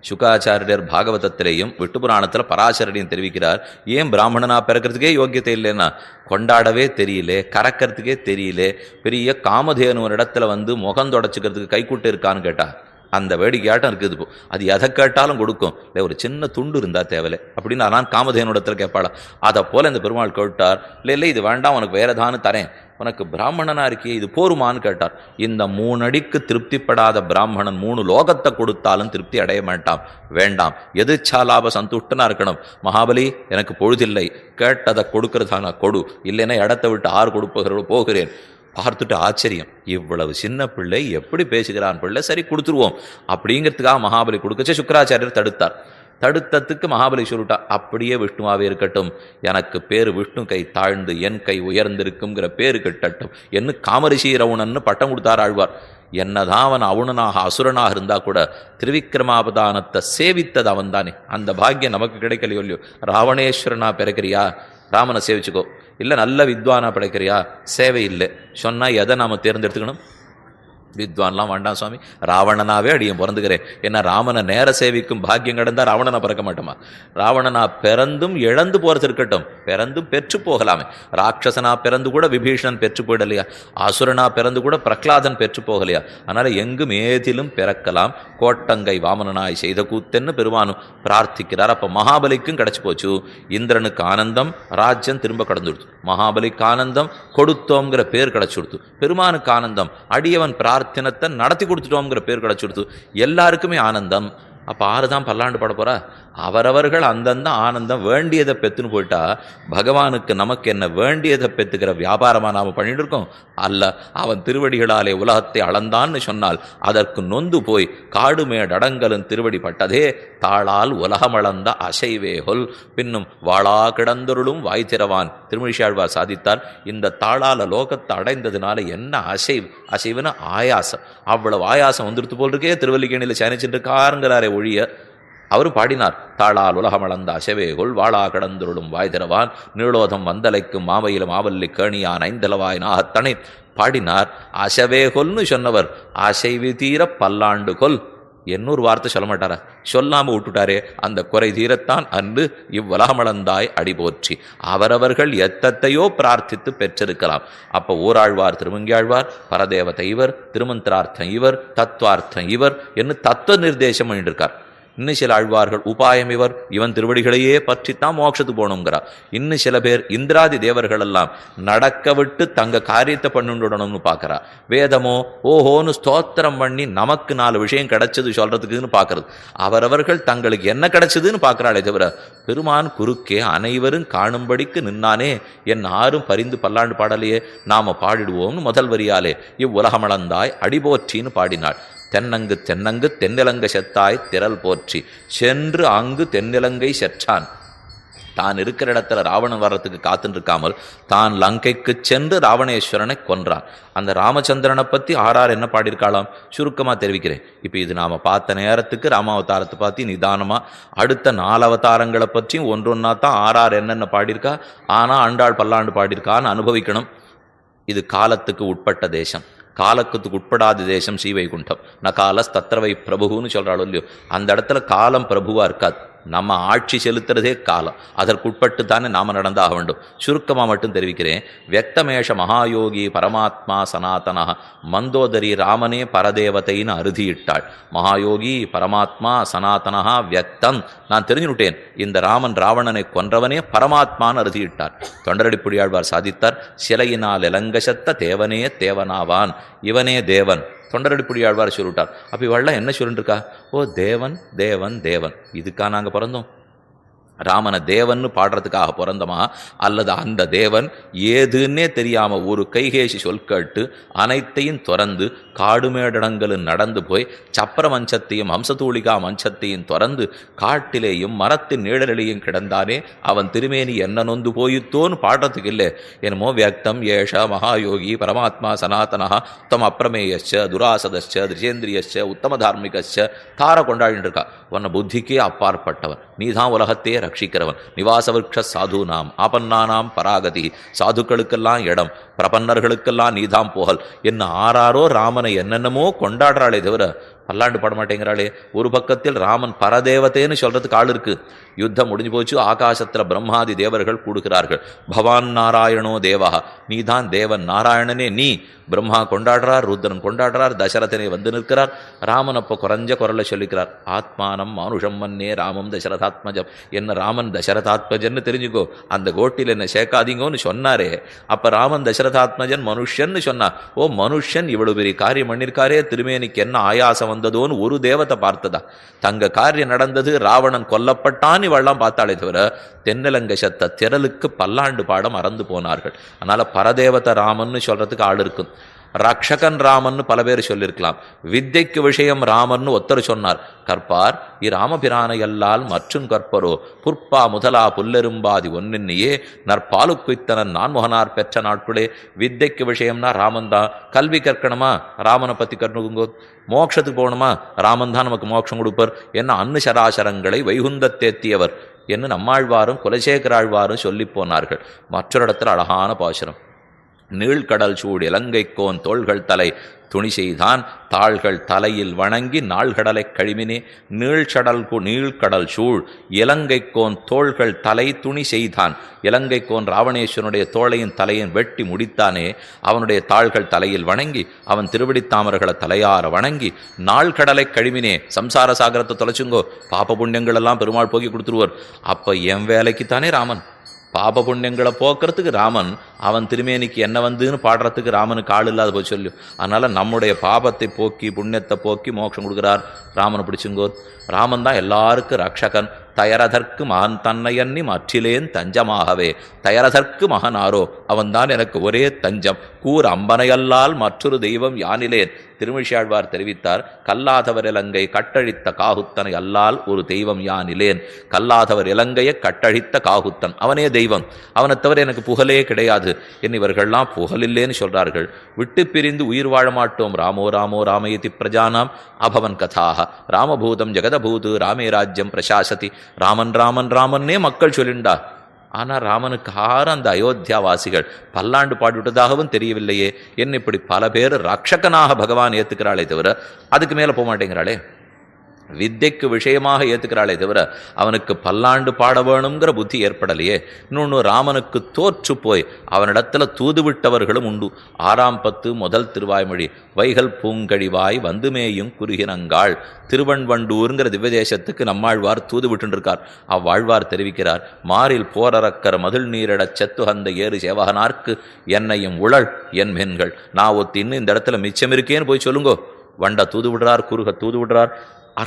A: சுகாச்சாரியர் பாகவதத்திலேயும் விட்டு புராணத்தில் பராசரடியும் தெரிவிக்கிறார். ஏன் பிராமணனா பிறக்கிறதுக்கே யோக்கியத்தை இல்லைன்னா, கொண்டாடவே தெரியல, கறக்கிறதுக்கே தெரியல, பெரிய காமதேனு ஒரு இடத்துல வந்து முகம் தொடச்சிக்கிறதுக்கு கைக்கூட்டு இருக்கான்னு கேட்டா அந்த வேடிக்கையாட்டம் இருக்குது. இப்போ அது எதை கேட்டாலும் கொடுக்கும். இல்லை, ஒரு சின்ன துண்டு இருந்தால் தேவையில்லை அப்படின்னு நான் காமதேனுடத்தில் கேட்பாளா? அதை போல் இந்த பெருமாள் கேட்டார். இல்லை, இது வேண்டாம், உனக்கு வேற தானு தரேன், உனக்கு பிராமணனா இருக்கியே இது போருமான்னு கேட்டார். இந்த 3 அடிக்கு திருப்திப்படாத பிராமணன் 3 லோகத்தை கொடுத்தாலும் திருப்தி அடைய மாட்டான். வேண்டாம், எதிர்ச்சாலாப சந்துஷ்டனா இருக்கணும். மகாபலி, எனக்கு பொழுதில்லை, கேட்டதை கொடுக்கறதானா கொடு, இல்லைன்னா இடத்தை விட்டு 6 கொடுப்புகளோடு போகிறேன். பார்த்துட்டு ஆச்சரியம், இவ்வளவு சின்ன பிள்ளை எப்படி பேசுகிறான் பிள்ளை, சரி கொடுத்துருவோம் அப்படிங்கிறதுக்காக மகாபலி கொடுக்கச்சே சுக்கராச்சாரியர் தடுத்தார். தடுத்ததுக்கு மகாபலி சொல்லிட்டா, அப்படியே விஷ்ணுவாவே இருக்கட்டும், எனக்கு பேரு விஷ்ணு கை தாழ்ந்து என் கை உயர்ந்திருக்குங்கிற பேரு கிட்டட்டும் என்ன காமரிஷி ரவுணன்னு பட்டம் கொடுத்தார் ஆழ்வார். என்னதான் அவன் அவுணனாக அசுரனாக இருந்தா கூட திருவிக்கிரமாவதானத்தை சேவித்தது அவன் தானே. அந்த பாக்கியம் நமக்கு கிடைக்கலையோ இல்லையோ. ராவணேஸ்வரனா பிறக்கிறியா, ராமனை சேவிச்சுக்கோ. இல்லை, நல்ல வித்வானா படைக்கிறியா, சேவை இல்லை சொன்னா எதை நாம தேர்ந்தெடுத்துக்கணும்? வித்வான்லாம் வேண்டாம் சுவாமி, ராவணனாவே அடியும் பிறந்துக்கிறேன். ஏன்னா ராமனை நேர சேவிக்கும் பாக்கியம் கிடந்தா ராவணனை பிறக்க மாட்டோமா? ராவணனா பிறந்தும் இழந்து போறது இருக்கட்டும், பிறந்தும் பெற்று போகலாமே. ராட்சசனா பிறந்து கூட விபீஷணன் பெற்று போயிடலையா? அசுரனா பிறந்து கூட பிரகலாதன் பெற்று போகலையா? அதனால எங்கும் ஏதிலும் பிறக்கலாம். கோட்டங்கை வாமனனாய் செய்த கூத்தென்னு பெருமானும் பிரார்த்திக்கிறார். அப்ப மகாபலிக்கும் கிடைச்சு போச்சு. இந்திரனுக்கு ஆனந்தம், ராஜ்யம் திரும்ப கடந்துடுத்து. மகாபலிக்கு ஆனந்தம், கொடுத்தோங்கிற பேர் கிடைச்சுடுத்து. பெருமானுக்கு ஆனந்தம், அடியவன் பிரார்த்தி பிரார்த்தனத்தை நடத்தி கொடுத்துட்டோங்கிற பேர் கிடச்சிடுத்து. எல்லாருக்குமே ஆனந்தம். அப்போ ஆறு தான் பல்லாண்டு பாட போகிறா? அவரவர்கள் அந்தந்த ஆனந்தம் வேண்டியதை பெற்றுன்னு போயிட்டா பகவானுக்கு நமக்கு என்ன வேண்டியதை பெற்றுக்கிற வியாபாரமாக நாம் பண்ணிட்டு இருக்கோம்? அல்ல. அவன் திருவடிகளாலே உலகத்தை அளந்தான்னு சொன்னால் அதற்கு நொந்து போய் காடுமேடடங்கலும் திருவடி பட்டதே தாளால் உலகமளந்த அசைவேகொல் பின்னும் வாளா கிடந்தொருளும் வாய் திறவான் திருமழிசாழ்வார் சாதித்தார். இந்த தாளால லோகத்தை அடைந்ததுனால என்ன அசைவுன்னு ஆயாசம். அவ்வளவு ஆயாசம் வந்துடுத்து போல் இருக்கே திருவல்லிக்கேணியில் சயனிச்சுட்டு இருக்காருங்கிறாரே ஒழிய அவரும் பாடினார். தாளால் உலகமளந்த அசவேகொள் வாளா கடந்துருளும் வாய் திறவான் நீளோதம் வந்தலைக்கும் மாவையிலும் ஆவல்லி கேணியான் ஐந்தலவாய் நாகத்தனை பாடினார். அசவேகொல்னு சொன்னவர் அசைவி தீர பல்லாண்டு கொல். என்னொரு வார்த்தை சொல்ல மாட்டாரா? சொல்லாம விட்டுட்டாரே. அந்த குறை தீரத்தான் அன்று இவ்வுலகமளந்தாய் அடிபோற்றி. அவரவர்கள் எத்தத்தையோ பிரார்த்தித்து பெற்றிருக்கலாம். அப்போ ஓராழ்வார் திருமங்கியாழ்வார், பரதேவதை இவர், திருமந்திரார்த்தம் இவர், தத்துவார்த்தம் இவர் என்று தத்துவ நிர்தேசம் பண்ணிருக்கார். இன்னும் சில ஆழ்வார்கள் உபாயம் இவன் திருவடிகளையே பற்றித்தான் மோட்சத்துக்கு போகணுங்கிறார். இன்னும் சில பேர் இந்திராதி தேவர்கள் எல்லாம் நடக்க விட்டு தங்க காரியத்தை பண்ணிடணும்னு பார்க்கறா. வேதமோ ஓஹோன்னு ஸ்தோத்திரம் பண்ணி நமக்கு 4 விஷயம் கிடைச்சது சொல்றதுக்குன்னு பார்க்கறது. அவரவர்கள் தங்களுக்கு என்ன கிடைச்சதுன்னு பார்க்கறாளே தவிர பெருமான் குறுக்கே அனைவரும் காணும்படிக்கு நின்னானே என் ஆறும் பரிந்து பல்லாண்டு பாடலையே நாம பாடிடுவோம்னு முதல் வரியாலே இவ்வுலகமளந்தாய் அடிபோற்றின்னு பாடினாள். தென்னங்கு தென்னங்கு தென்னிலங்கை செத்தாய் திரள் போற்றி சென்று அங்கு தென்னிலங்கை செற்றான். தான் இருக்கிற இடத்துல ராவணன் வர்றதுக்கு காத்துன்னு இருக்காமல் தான் லங்கைக்கு சென்று ராவணேஸ்வரனை கொன்றான். அந்த ராமச்சந்திரனை பற்றி ஆறார் என்ன பாடியிருக்காளாம் சுருக்கமாக தெரிவிக்கிறேன். இப்போ இது நாம் பார்த்த நேரத்துக்கு ராமாவதாரத்தை பற்றி நிதானமாக அடுத்த 4 அவதாரங்களை பற்றியும் ஒன்றொன்னா தான் ஆறார் என்னென்ன பாடியிருக்கா. ஆனால் ஆண்டாள் பல்லாண்டு பாடியிருக்கான்னு அனுபவிக்கணும். இது காலத்துக்கு உட்பட்ட தேசம். காலத்துக்கு உட்படாத தேசம் ஸ்ரீவைகுண்டம். நகாலஸ் தத்ரவை பிரபுன்னு சொல்கிறாளோ இல்லையோ, அந்த இடத்துல காலம் பிரபுவாக இருக்காது. நம்ம ஆட்சி செலுத்துறதே காலம். அதற்குட்பட்டு தானே நாம் நடந்தாக வேண்டும். சுருக்கமாக மட்டும் தெரிவிக்கிறேன். வியக்தமேஷ மகாயோகி பரமாத்மா சனாதனா மந்தோதரி ராமனே பரதேவத்தைன்னு அறுதியிட்டாள். மகாயோகி பரமாத்மா சனாதனா வியக்தம். நான் தெரிஞ்சுவிட்டேன், இந்த ராமன் ராவணனை கொன்றவனே பரமாத்மான்னு அறுதியிட்டார். தொண்டரடிப்புடியாழ்வார் சாதித்தார். சிலையினால் இலங்கசத்த தேவனே தேவனாவான், இவனே தேவன். தொண்டரடிப்புடியாழ்வார் சொல்லிவிட்டார். அப்போ இவெல்லாம் என்ன சொல்லிட்டு இருக்கா? ஓ தேவன் தேவன் தேவன், இதுக்கா நாங்கள் பிறந்தோம்? ராமனை தேவன்னு பாடுறதுக்காக பிறந்தமா? அல்லது அந்த தேவன் ஏதுன்னே தெரியாம ஒரு கைகேசி சொல் கேட்டு அனைத்தையும் துறந்து காடுமேடடங்களும் நடந்து போய் சப்பர மஞ்சத்தையும் ஹம்சதூளிகா மஞ்சத்தையும் துறந்து காட்டிலேயும் மரத்தின் நிழலிலையும் கிடந்தானே அவன் திருமேனி என்ன நொந்து போயித்தோன்னு பாடுறதுக்கு இல்லை. என்னமோ வியக்தம் ஏஷ மகாயோகி பரமாத்மா சனாதனா உத்தம அப்பிரமேயச்ச துராசதச்ச திருஜேந்திரியச்ச உத்தம தார்மிகச்ச தார கொண்டாடிட்டு இருக்கா. உன்னை புத்திக்கே அப்பாற்பட்டவன், நீதான் உலகத்தையே ரட்சிக்கிறவன். நிவாசவிருக்ஷ சாது நாம் ஆபன்னானாம் பராகதி. சாதுக்களுக்கெல்லாம் இடம், பிரபன்னர்களுக்கெல்லாம் நீதாம் போகல் என்ன ஆறாரோ ராமனை என்னென்னமோ கொண்டாடுறாளே தவிர பல்லாண்டு பாட மாட்டேங்கிறாளே. ஒரு பக்கத்தில் ராமன் பரதேவத்தைன்னு சொல்றதுக்கு ஆள் இருக்கு. யுத்தம் முடிஞ்சு போச்சு. ஆகாசத்தில் பிரம்மாதி தேவர்கள் கூடுகிறார்கள். பவான் நாராயணோ தேவா, நீதான் தேவன். நாராயணனே நீ. பிரம்மா கொண்டாடுறார், ருத்ரன் கொண்டாடுறார், தசரதனை வந்து நிற்கிறார். ராமன் அப்போ குறைஞ்ச குரலை சொல்லிக்கிறார். ஆத்மானம் மானுஷம் மன்னே ராமம் தசரதாத்மஜம். என்ன ராமன் தசரதாத்மஜன்னு தெரிஞ்சுக்கோ, அந்த கோட்டில் என்ன சேர்க்காதீங்கன்னு சொன்னாரே. அப்ப ராமன் தசரதாத்மஜன் மனுஷன்னு சொன்னா. ஓ மனுஷன் இவ்வளவு பெரிய காரியம் பண்ணிருக்காரே, திருமேனிக்கு என்ன ஆயாசம் வந்ததோன்னு ஒரு தேவத்தை பார்த்ததா? தங்க காரியம் நடந்தது, ராவணன் கொல்லப்பட்டான், இவெல்லாம் பார்த்தாலே தவிர தென்னலங்கை சத்த திரளுக்கு பல்லாண்டு பாட மறந்து போனார்கள். அதனால பரதேவத ராமன்னு சொல்றதுக்கு ஆள் இருக்கும். ரக்ஷகன் ராமன்னு பல பேர் சொல்லியிருக்கலாம். வித்தைக்கு விஷயம் ராமன்னு ஒருத்தர் சொன்னார். கற்பார் இராமபிரானை அல்லால் மற்றும் கற்பரோ புற்பா முதலா புல்லெரும்பாதி ஒன்னின்னையே நற்பாலு குய்த்தனன் நான்முகனார் பெற்ற நாட்களே. வித்தைக்கு விஷயம்னா ராமன் தான். கல்வி கற்கணுமா? ராமனை பற்றி கற்ணுங்கோ. மோட்சத்துக்கு போகணுமா? ராமன் தான் நமக்கு மோட்சம் கொடுப்பர். என்ன அன்னு சராசரங்களை வைகுந்தத்தேத்தியவர் என்று நம்மாழ்வாரும் குலசேகராழ்வாரும் சொல்லி போனார்கள். மற்றொரு இடத்துல அழகான பாசுரம். நீழ்கடல் சூழ் இலங்கைக்கோன் தோள்கள் தலை துணி செய்தான் தாள்கள் தலையில் வணங்கி நாள்கடலை கழிமினே. நீழ்கடல் சூழ் இலங்கைக்கோன் தோள்கள் தலை துணி செய்தான். இலங்கைக்கோன் ராவணேஸ்வரனுடைய தோளையின் தலையின் வெட்டி முடித்தானே, அவனுடைய தாள்கள் தலையில் வணங்கி அவன் திருவடித்தாமர்களை தலையார வணங்கி நாள்கடலை கழிமினே. சம்சார சாகரத்தை தொலைச்சுங்கோ, பாப்ப புண்ணியங்கள் எல்லாம் பெருமாள் போக்கி கொடுத்துருவார். அப்ப என் வேலைக்குத்தானே ராமன் பாப புண்ணியங்களை போக்குறதுக்கு ராமன், அவன் திருமேனிக்கு என்ன வந்துன்னு பாடுறதுக்கு ராமனுக்கு ஆள் இல்லாத போய் சொல்லு. அதனால நம்முடைய பாபத்தை போக்கி புண்ணியத்தை போக்கி மோட்சம் கொடுக்குறார். ராமனை பிடிச்சுங்கோர். ராமன் தான் எல்லாருக்கும் ரக்ஷகன். தயரதற்கு மகன் தன்னையன்னி மற்றிலேன் தஞ்சமாகவே. தயரதற்கு மகனாரோ, அவன்தான் எனக்கு ஒரே தஞ்சம். கூர் அம்பனையல்லால் மற்றொரு தெய்வம் யானிலேன். திருமிழியாழ்வார் தெரிவித்தார், கல்லாதவர் இலங்கை கட்டழித்த காகுத்தனை அல்லால் ஒரு தெய்வம் யானிலேன். கல்லாதவர் இலங்கையை கட்டழித்த காகுத்தன், அவனே தெய்வம். அவனை தவிர எனக்கு புகழே கிடையாது. என் இவர்கள்லாம் புகழில்லேன்னு சொல்றார்கள். விட்டு பிரிந்து உயிர் வாழ மாட்டோம். ராமோ ராமோ ராமயதி பிரஜானாம் அபவன் கதாக. ராமபூதம் ஜெகதபூது ராமே ராஜ்யம் பிரசாசதி. ராமன் ராமன் ராமன்னே மக்கள் சொல்லிண்டா. ஆனால் ராமனுக்கு அந்த அயோத்தியாவாசிகள் பல்லாண்டு பாடிவிட்டதாகவும் தெரியவில்லையே. என்ன இப்படி பல பேர் ரக்ஷகனாக பகவான் ஏற்றுக்கிறாளே தவிர அதுக்கு மேலே போக மாட்டேங்கிறாளே. வித்தைக்கு விஷயமாக ஏற்றுக்கிறாளே தவிர அவனுக்கு பல்லாண்டு பாட வேணுங்கிற புத்தி ஏற்படலையே. இன்னொன்று, ராமனுக்கு தோற்று போய் அவனிடத்துல தூது விட்டவர்களும் உண்டு. 6ஆம் 10 முதல் திருவாய்மொழி, வைகல் பூங்கழிவாய் வந்துமேயும் குறுகினங்காள். திருவண்வண்டூருங்கிற திவ்யதேசத்துக்கு நம்மாழ்வார் தூது விட்டுருக்கார். அவ்வாழ்வார் தெரிவிக்கிறார், மாறில் போரறக்கர் மதில் நீரிடச் செத்துகந்த ஏறு சேவகனார்க்கு என்னையும் உழல் என் மென்கள். நான் ஒத்து இன்னும் இந்த இடத்துல மிச்சம் இருக்கேன்னு போய் சொல்லுங்கோ. வண்ட தூது விடுறார், குறுக தூது விடுறார்.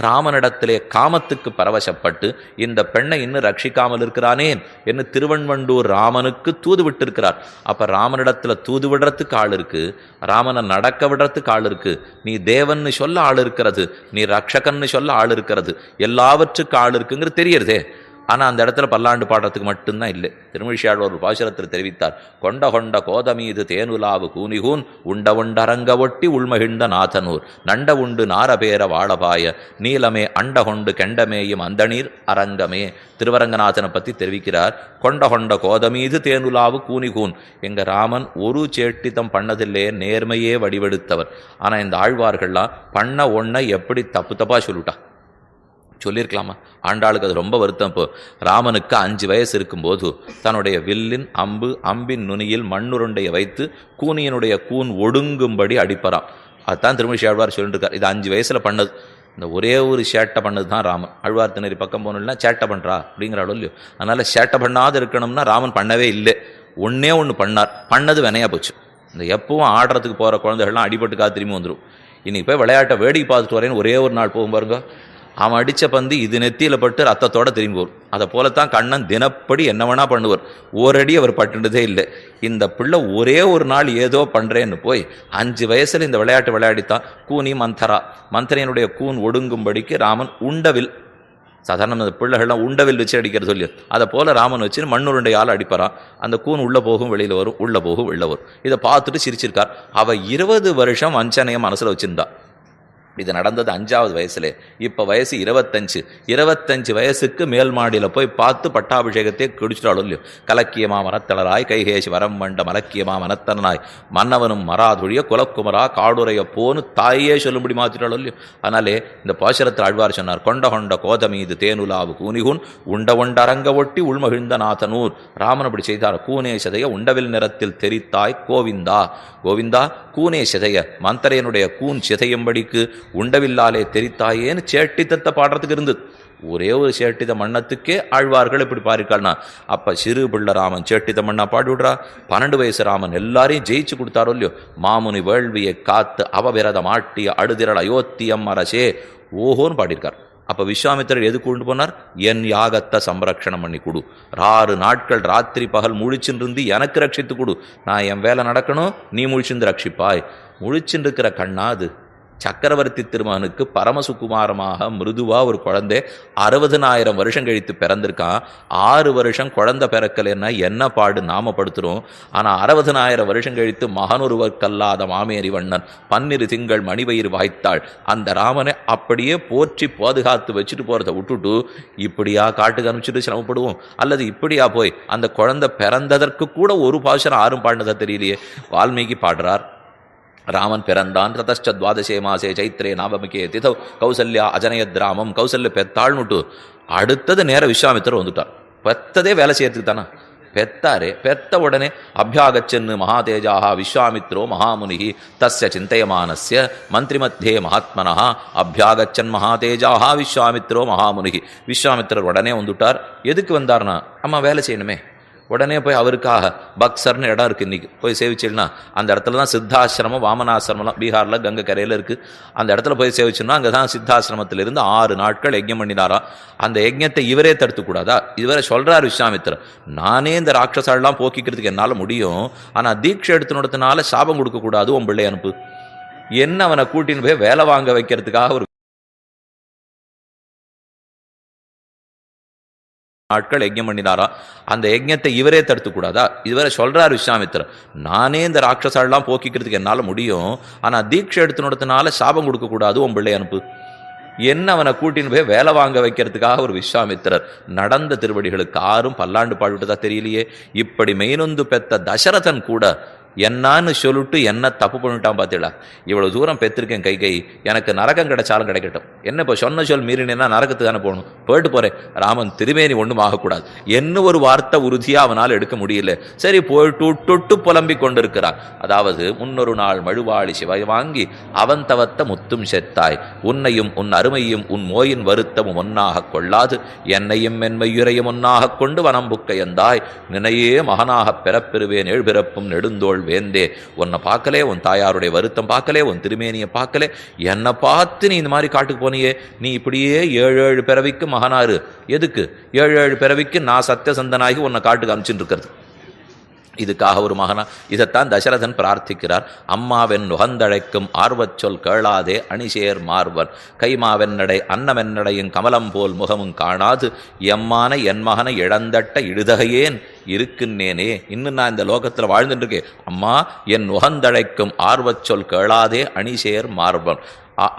A: ராமனிடத்திலே காமத்துக்கு பரவசப்பட்டு இந்த பெண்ணை இன்னும் ரட்சிக்காமல் இருக்கிறானேன் என்று திருவண்வண்டூர் ராமனுக்கு தூது விட்டு. அப்ப ராமனிடத்துல தூது விடுறதுக்கு ஆள் இருக்கு, ராமனை நடக்க விடுறதுக்கு ஆள் இருக்கு, நீ தேவன்னு சொல்ல ஆள் இருக்கிறது, நீ ரக்ஷகன்னு சொல்ல ஆள் இருக்கிறது, எல்லாவற்றுக்கு ஆள் இருக்குங்கிறது தெரியறதே. ஆனால் அந்த இடத்துல பல்லாண்டு பாடுறதுக்கு மட்டும்தான் இல்லை. திருமிழியாழ்வார் ஒரு பாசுரத்தில் தெரிவித்தார், கொண்ட கொண்ட கோதமீது தேனுலாவு கூனிகூன் உண்ட உண்டரங்க ஒட்டி உள்மகிழ்ந்த நாதனூர் நண்ட உண்டு நாரபேர வாழபாய நீலமே அண்ட கொண்டு கெண்டமேயும் அந்தநீர் அரங்கமே. திருவரங்கநாதனை பற்றி தெரிவிக்கிறார், கொண்ட கொண்ட கோதமீது தேனுலாவு கூனிகூன். எங்கள் ராமன் ஒரு சேட்டித்தம் பண்ணதில்லே, நேர்மையே வடிவெடுத்தவர். ஆனால் இந்த ஆழ்வார்கள்லாம் பண்ண ஒன்றை எப்படி தப்பு தப்பாக சொல்லிட்டா. சொல்லியிருக்கலாமா? ஆண்டாளுக்கு அது ரொம்ப வருத்தம். இப்போ ராமனுக்கு 5 வயசு இருக்கும்போது தன்னுடைய வில்லின் அம்பின் நுனியில் மண்ணுருண்டையை வைத்து கூனியனுடைய கூன் ஒடுங்கும்படி அடிப்பறான். அதுதான் திருமிழியாழ்வார் சொல்லிட்டு இருக்கார். இது 5 வயசுல பண்ணது. இந்த ஒரே ஒரு சேட்டை பண்ணது தான் ராமன். ஆழ்வார் திணறி பக்கம் போனோம்னா சேட்டை பண்ணுறா அப்படிங்கிறாளோ இல்லையோ. அதனால சேட்டை பண்ணாது இருக்கணும்னா ராமன் பண்ணவே இல்லை. ஒன்னே ஒன்று பண்ணார், பண்ணது வினையா போச்சு. இந்த எப்பவும் ஆடுறதுக்கு போகிற குழந்தைகள்லாம் அடிபட்டுக்காக திரும்பி வந்துடும். இன்னைக்கு போய் விளையாட்டை வேடிக்கை பார்த்துட்டு வரேன்னு ஒரே ஒரு நாள் போகும் பாருங்க, அவன் அடித்த பந்து இது நெத்தியில் பட்டு ரத்தத்தோடு திரும்பி வரும். அதை போலத்தான் கண்ணன் தினப்படி என்ன வேணா பண்ணுவார். ஓரடி அவர் பட்டுனதே இல்லை. இந்த பிள்ளை ஒரே ஒரு நாள் ஏதோ பண்ணுறேன்னு போய் 5 வயசில் இந்த விளையாட்டு விளையாடித்தான் கூனி மந்தரையனுடைய கூன் ஒடுங்கும்படிக்கு ராமன் உண்டவில், சாதாரண அந்த பிள்ளைகள்லாம் உண்டவில் வச்சு அடிக்கிறது சொல்லி, அதை போல ராமன் வச்சு மண்ணுருண்டையால் அடிப்பறான். அந்த கூன் உள்ளே போகும் வெளியில் வரும், உள்ளே போகும் வெளில வரும். இதை பார்த்துட்டு சிரிச்சிருக்கார். அவள் 20 வருஷம் வஞ்சனையை மனசில் வச்சுருந்தா. இது நடந்தது 5ஆவது வயசுல. இப்போ வயசு 25 வயசுக்கு மேல் மாடியில் போய் பார்த்து பட்டாபிஷேகத்தை குடிச்சிட்டாலும் இல்லையோ. கலக்கியமா மனத்தளராய் கைகேசி வரம் வண்ட மலக்கியமா மனத்தனாய் மன்னவனும் மராதுழிய குலக்குமரா காடுரைய போன்னு தாயே சொல்லும்படி மாற்றிட்டாலும் இல்லையோ. அதனாலே இந்த பாசுரத்தில் ஆழ்வார் சொன்னார், கொண்ட கொண்ட கோதமீது தேனுலாவு கூனிகுன் உண்ட ஒண்டரங்க ஒட்டி உள்மகிழ்ந்த நாதனூர். ராமன் அப்படி செய்தார். கூனே சதைய உண்டவில் நிறத்தில் தெரித்தாய் கோவிந்தா. கோவிந்தா கூனே சிதைய, மந்தரையனுடைய கூன் சிதையும்படிக்கு உண்டவில்லாலே தெரித்தாயேன்னு சேட்டித்தத்தை பாடுறதுக்கு இருந்தது. ஒரே ஒரு சேட்டித மன்னத்துக்கே ஆழ்வார்கள் இப்படி பாரிக்காள்னா, அப்ப சிறு பிள்ளை ராமன் சேட்டித மண்ணா பாடி விடுறா. 12 வயசு ராமன் எல்லாரையும் ஜெயிச்சு கொடுத்தாரோ இல்லையோ. மாமுனி வேள்வியை காத்து அவவிரதம் ஆட்டிய அடுதிரள் அயோத்தியம் அரசே ஓஹோன்னு பாடியிருக்கார். அப்போ விஸ்வாமித்திரர் எது கொண்டு போனார்? என் யாகத்தை சம்ரக்ஷணம் பண்ணி கொடு, 6 நாட்கள் ராத்திரி பகல் முழிச்சுருந்து எனக்கு ரட்சித்து கொடு, நான் என் வேலை நடக்கணும், நீ முழிச்சுருந்து ரட்சிப்பாய். முழிச்சுட்டு இருக்கிற கண்ணா அது சக்கரவர்த்தி திருமகனுக்கு பரமசுகுமாரமாக மிருதுவா ஒரு குழந்தை 60,000 வருஷம் கழித்து பிறந்திருக்கான். 6 வருஷம் குழந்தை பிறக்கலைன்னா என்ன பாடு நாம படுத்துறோம். ஆனால் 60,000 வருஷம் கழித்து மகனொருவர்க்கல்லாத மாமேரி வண்ணன் 12 திங்கள் மணிவயிறு வாய்த்தாள். அந்த ராமனை அப்படியே போற்றி பாதுகாத்து வச்சுட்டு போறதை விட்டுட்டு இப்படியா காட்டுக்கு அனுப்பிச்சுட்டு சிரமப்படுவோம்? அல்லது இப்படியா போய் அந்த குழந்தை பிறந்ததற்கு கூட ஒரு பாசனம் ஆறும் பாடினதா தெரியலையே. வால்மீகி பாடுறார், ராமன் பிறந்தான் ததச்ச 12 மாசே சைத்ரே நவமிகே திதௌ கௌசல்யா அஜனயத் ராமம். கௌசல்யா பெத்தாள்னுட்டு அடுத்தது நேர விஸ்வாமித்திரர் வந்துட்டார். பெத்ததே வேலை செய்யறதுக்கு தானே பெத்தாரே. பெத்த உடனே அபியாகச்சன்னு மகாதேஜாக விஸ்வாமித்ரோ மகாமுனிகி தஸ்ய சிந்தையமானஸ்ய மந்திரி மத்தியே மகாத்மனா அபியாகச்சன் மகாதேஜாக விஸ்வாமித்ரோ மகாமுனிகி. விஸ்வாமித்திரர் உடனே வந்துட்டார். எதுக்கு வந்தார்னா, அம்மா வேலை செய்யணுமே, உடனே போய் அவருக்காக பக்சர்னு இடம் இருக்குது இன்றைக்கி போய் சேவிச்சிடனா அந்த இடத்துல தான் சித்தாசிரமம் வாமனாசிரமம்லாம் பீகாரில் கங்கை கரையில் இருக்குது. அந்த இடத்துல போய் சேவிச்சோம்னா அங்கே தான் சித்தாசிரமத்திலிருந்து 6 நாட்கள் யஜ்ஞம் பண்ணினாராம். அந்த யஜ்ஞத்தை இவரே தடுத்துக்கூடாதா? இதுவரை சொல்கிறார் விஸ்வாமித்திரர், நானே இந்த ராட்சசாலெலாம் போக்கிக்கிறதுக்கு என்னால் முடியும், ஆனால் தீட்சை எடுத்துனதுனால சாபம் கொடுக்கக்கூடாது, உன் பிள்ளை அனுப்பு. என்ன அவனை கூட்டின்னு போய் வேலை வாங்க வைக்கிறதுக்காக ஒரு நாட்கள் யஜ்ஞம் பண்ணினாரா? அந்த யஜ்ஞத்தை இவரே தடுத்துக்கூடாதா? இதுவரை சொல்றார் விஸ்வாமித்திரர், நானே இந்த ராட்சசாலெலாம் போக்கிக்கிறதுக்கு என்னால் முடியும், ஆனால் தீட்சை எடுத்துனதுனால சாபம் கொடுக்கக்கூடாது, உன் பிள்ளை அனுப்பு. என்ன அவனை கூட்டின்னு போய் வேலை வாங்க வைக்கிறதுக்காக ஒரு விஸ்வாமித்திரர். நடந்த திருவடிகளுக்கு ஆறும் பல்லாண்டு பாடுவிட்டதா தெரியலையே. இப்படி மெய்நொந்து பெத்த தசரதன் கூட என்னான்னு சொல்லிட்டு என்ன தப்பு பண்ணிட்டான் பார்த்தீங்களா? இவ்வளோ தூரம் பெற்றிருக்கேன் கை எனக்கு நரகம் கிடைச்சாலும் கிடைக்கட்டும். என்ன இப்போ சொன்ன சொல் மீறினேன்னா நரகத்துக்கு தானே போகணும், போயிட்டு போகிறேன், ராமன் திருமேனி ஒன்றும் ஆகக்கூடாது என்ன ஒரு வார்த்தை உறுதியாக அவனால் எடுக்க முடியல. சரி போயிட்டு தொட்டு புலம்பிக் கொண்டிருக்கிறான். அதாவது முன்னொரு நாள் மழுவாளி சிவை வாங்கி அவன் தவத்த முத்தும் செத்தாய், உன்னையும் உன் அருமையும் உன் மோயின் வருத்தமும் ஒன்னாக கொள்ளாது என்னையும் மென்மையுரையும் ஒன்னாக கொண்டு வனம்புக்கையந்தாய் நினையே மகனாக பெறப்பெறுவேன் எழுபிறப்பும் நெடுந்தோள் வேந்தே. உன்னை பார்க்கலே, உன் தாயாருடைய வருத்தம் பார்க்கலே, உன் திருமேனியை பார்க்கலே, என்னை பார்த்து நீ இந்த மாதிரி காட்டுக்கு போனியே, நீ இப்படியே 7 பிறவிக்கு மகனாரு. எதுக்கு 7 பிறவிக்கு நான் சத்தியசந்தனாகி உன்னை காட்டுக்கு அனுப்பிச்சுட்டு இருக்கிறது? இதுக்காக ஒரு மகனா? இதைத்தான் தசரதன் பிரார்த்திக்கிறார். அம்மாவென் நுகந்தழைக்கும் ஆர்வச் சொல் கேளாதே அணிசேர் மார்வன் கைமாவென்னடை அன்னமென்னடையும் கமலம் போல் முகமும் காணாது எம்மான என் மகனை இழந்தட்ட இழுதகையேன் இருக்குன்னேனே. இன்னும் நான் இந்த லோகத்தில் வாழ்ந்துட்டு இருக்கேன். அம்மா என் நுகந்தழைக்கும் ஆர்வச் சொல் கேளாதே அணிசேர் மார்வன்.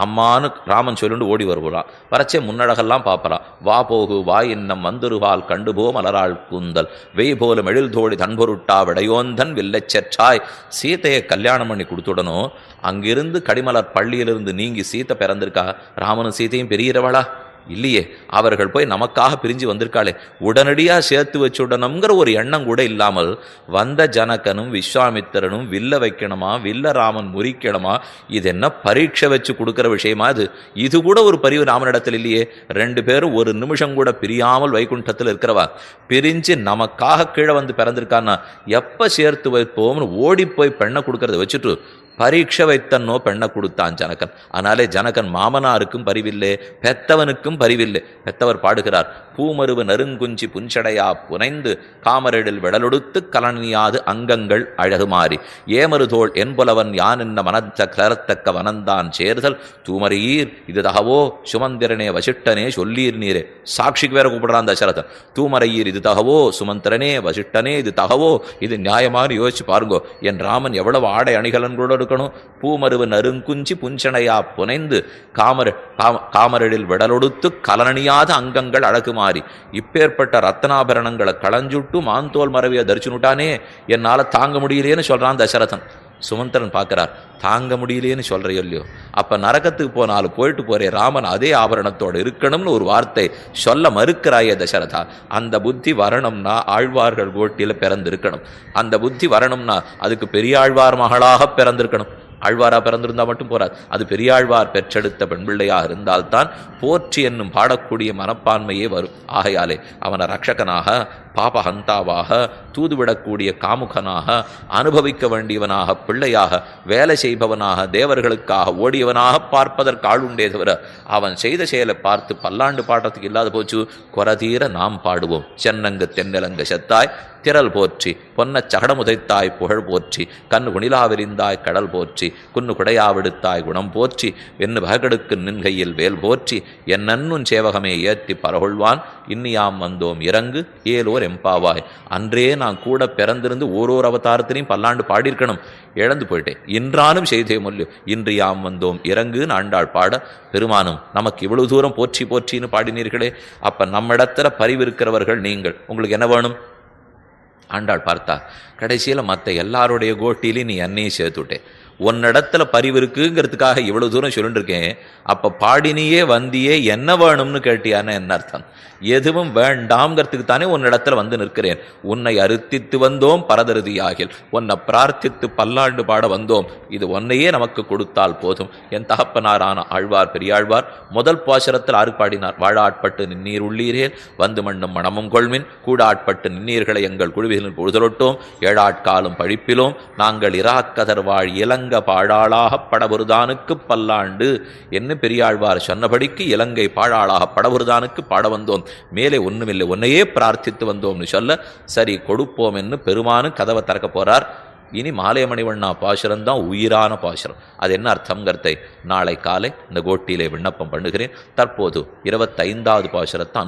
A: அம்மானு ராமன் சொல்லிட்டு ஓடி வருவான். வரச்சே முன்னழகெல்லாம் பார்ப்பறான். வா போகு வா இன்னம் வந்துருவால் கண்டுபோ மலராள் கூந்தல் வெய் போலும் எழில் தோழி தன்பொருட்டா விடையோந்தன் வில்லைச் செற்றாய். சீத்தையை கல்யாணம் பண்ணி கொடுத்துடணும். அங்கிருந்து கடிமலர் பள்ளியிலிருந்து நீங்கி சீத்தை பிறந்திருக்கா? ராமனும் சீத்தையும் பெரியவளா? இல்லையே. அவர்கள் போய் நமக்காக பிரிஞ்சு வந்திருக்காளே, உடனடியாக சேர்த்து வச்சுடணுங்கிற ஒரு எண்ணம் கூட இல்லாமல் வந்த ஜனகனும் விஸ்வாமித்திரனும் வில்ல வைக்கணுமா, வில்ல ராமன் முறிக்கணுமா? இது என்ன பரீட்சை வச்சு கொடுக்குற விஷயமா? இது கூட ஒரு பரிவு ராமனிடத்தில் இல்லையே. 2 பேரும் ஒரு நிமிஷம் கூட பிரியாமல் வைகுண்டத்தில் இருக்கிறவா, பிரிஞ்சு நமக்காக கீழே வந்து பிறந்திருக்கான்னா எப்போ சேர்த்து வைப்போம்னு ஓடி போய் பெண்ணை கொடுக்கறத வச்சுட்டு பரீட்சை வைத்தன்னோ பெண்ணை கொடுத்தான் ஜனகன். ஆனாலே ஜனகன் மாமனாருக்கும் பரிவில்லை, பெத்தவனுக்கும் பரிவில்லை. பெத்தவர் பாடுகிறார், பூமருவு நறுங்குஞ்சி புஞ்சடையா புனைந்து காமரிடில் விடலொடுத்து கலனியாது அங்கங்கள் அழகு மாறி ஏமருதோள் என்புலவன் யான் என்ன மனத்த கிளறத்தக்க வனந்தான் சேர்தல் தூமரீர் இது தகவோ சுமந்திரனே வசிட்டனே சொல்லீர் நீரே. சாட்சிக்கு வேற கூப்பிடுறான் தசரதன். தூமரையீர் இது தகவோ சுமந்திரனே வசிட்டனே இது தகவோ. இது நியாயமானு யோசிச்சு பாருங்கோ. என் ராமன் எவ்வளவு ஆடை அணிகலன்களோடு இருக்கணும். பூமருவு நறுங்குஞ்சி புஞ்சனையா புனைந்து காமரிடில் விடலொடுத்து கலனியாத அங்கங்கள் அழகு மாறி இப்பேற்பட்ட ரத்னாபரணங்களை களஞ்சுட்டு மாந்தோல் மரவிய தரிச்சுனுட்டானே, என்னால் தாங்க முடியலேன்னு சொல்றான் தசரதன். சுமந்திரன் பார்க்கிறார், தாங்க முடியலேன்னு சொல்றையோ இல்லையோ, அப்ப நரகத்துக்கு போனாலும் போயிட்டு போறே ராமன் அதே ஆபரணத்தோடு இருக்கணும்னு ஒரு வார்த்தை சொல்ல மறுக்கிறாயே தசரதா. அந்த புத்தி வரணும்னா ஆழ்வார்கள் கோட்டியில பிறந்திருக்கணும். அந்த புத்தி வரணும்னா அதுக்கு பெரியாழ்வார் மகளாக பிறந்திருக்கணும். ஆழ்வாரா பிறந்திருந்தா மட்டும் போறாது, அது பெரியாழ்வார் பெற்றெடுத்த பெண் பிள்ளையாக இருந்தால்தான் போற்றி என்னும் பாடக்கூடிய மனப்பான்மையே வரும். ஆகையாலே அவனை ரட்சகனாக, பாபஹந்தாவாக, தூதுவிடக்கூடிய காமுகனாக, அனுபவிக்க வேண்டியவனாக, பிள்ளையாக, வேலை செய்பவனாக, தேவர்களுக்காக ஓடியவனாக பார்ப்பதற்கு ஆளுண்டே தவிர அவன் செய்த செயலை பார்த்து பல்லாண்டு பாட்டத்துக்கு இல்லாத போச்சு. கொரதீர நாம் பாடுவோம். சென்னங்கு தென்னலங்க செத்தாய் திரள் போற்றி பொன்னச் சகடமுதைத்தாய் புகழ் போற்றி கண்ணு குணிலாவிரிந்தாய் கடல் போற்றி குன்னு குடையாவிடுத்தாய் குணம் போற்றி வெண்ணு பகடுக்கு நின்கையில் வேல் போற்றி என் நன்னுன் சேவகமே ஏற்றி பரகொள்வான் இன்னியாம் வந்தோம் இறங்கு ஏலோர் எம்பாவாய். அன்றே நான் கூட பிறந்திருந்து ஓரோர் அவதாரத்திலையும் பல்லாண்டு பாடியிருக்கணும், இழந்து போயிட்டேன். இன்றாலும் செய்தே மொழியோ இன்று யாம் வந்தோம் இறங்குன்னு ஆண்டாள் பாட, பெருமானும் நமக்கு இவ்வளவு தூரம் போற்றி போற்றின்னு பாடினீர்களே, அப்ப நம்மிடத்துல பரிவிருக்கிறவர்கள் நீங்கள், உங்களுக்கு என்ன வேணும்? ஆண்டாள் பார்த்தா கடைசியில் மற்ற எல்லாருடைய கோட்டிலையும் நீ என்னையும் சேர்த்துட்டேன். உன்னிடத்துல பரிவு இருக்குங்கிறதுக்காக இவ்வளவு தூரம் சொல்லிட்டு இருக்கேன். அப்ப பாடினியே வந்தியே என்ன வேணும்னு கேட்டியான்னு என்ன அர்த்தம்? எதுவும் வேண்டாம்ங்கிறதுக்கு தானே உன்னிடத்துல வந்து நிற்கிறேன். உன்னை அறுத்தித்து வந்தோம் பரதருதியாகில், உன்னை பிரார்த்தித்து பல்லாண்டு பாட வந்தோம். இது ஒன்னையே நமக்கு கொடுத்தால் போதும். என் தகப்பனாரான ஆழ்வார் பெரியாழ்வார் முதல் பாசுரத்தில் ஆறு பாடினார். வாழ ஆட்பட்டு நின்னீர் உள்ளீரேல் வந்து மண்ணும் மணமும் கொள்மின் கூட ஆட்பட்டு நின்னீர்களை எங்கள் குழுவிகளில் பொழுதொட்டோம் ஏழாட்காலும் பழிப்பிலோம் நாங்கள் இராக்கதர்வாழ் இலங்க பாழாளாக படவருதானுக்கு பல்லாண்டு என்று பெரியாழ்வார் சொன்னபடிக்கு இலங்கை பாழாளாக படவருதானுக்கு பாட வந்தோம். மேலே ஒண்ணுமில்லை, ஒன்னையே பிரார்த்தித்து வந்தோம்னு சொல்ல சரி கொடுப்போம் என்று பெருமானு கதவை திறக்க போறார். இனி மாலை மணிவண்ணா பாசுரம் தான் உயிரான பாசுரம். அது என்ன அர்த்தங்கிறதை நாளை காலை இந்த கோட்டியிலே விண்ணப்பம் பண்ணுகிறேன். தற்போது 25வது பாசுரத்தை